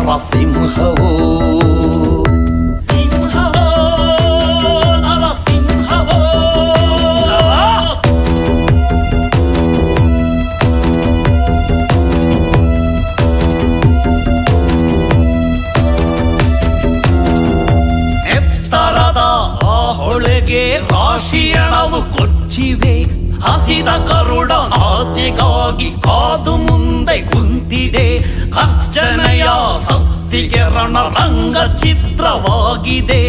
ನರಸಿಂಹವೋ ಸಿಂಹವೋ ನರಸಿಂಹವೋ. ಎತ್ತರದ ಆ ಹೊಳೆಗೆ ರಾಶಿಯಣವು ಕೊಚ್ಚಿವೆ. ಹಸಿದ ಕರುಡ ಆಜ್ಞೆಗಾಗಿ ಕಾದು ಮುಂದೆ ಕುಂತಿದೆ. ಖರ್ಜನೆಯ ಸತ್ತಿಗೆ ರಣರಂಗ ಚಿತ್ರವಾಗಿದೆ.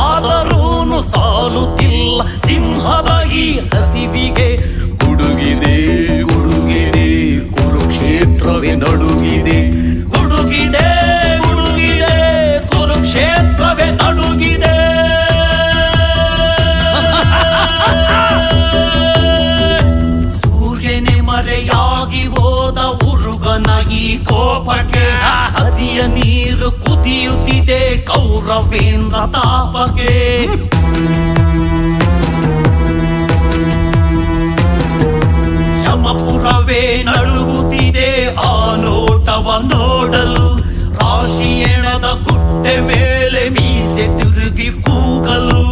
ಆದರೂನು ಸಾಲುತ್ತಿಲ್ಲ ಸಿಂಹದ ಈ ಹಸಿವಿಗೆ. ಗುಡುಗಿದೆ ಗುಡುಗಿದೆ ಕುರುಕ್ಷೇತ್ರವೇ ನಡುಗಿದೆ. ಗುಡುಗಿದೆ ಗುಡುಗಿದೆ ಕುರುಕ್ಷೇತ್ರವೇ ನಡುಗಿದೆ. ಮರೆಯಾಗಿ ಹೋದ ಉರುಗನ ಈ ಕೋಪಕ್ಕೆ ನದಿಯ ನೀರು ಕುದಿಯುತ್ತಿದೆ ಕೌರವೇಂದ್ರ ತಾಪಕ್ಕೆ. ಯಮಪುರವೇ ನಡುಗುತ್ತಿದೆ ಆ ನೋಟವ ನೋಡಲು. ರಾಶಿ ಎಣದ ಗುಡ್ಡೆ ಮೇಲೆ ಮೀಸೆ ತಿರುಗಿ ಕೂಗಲು.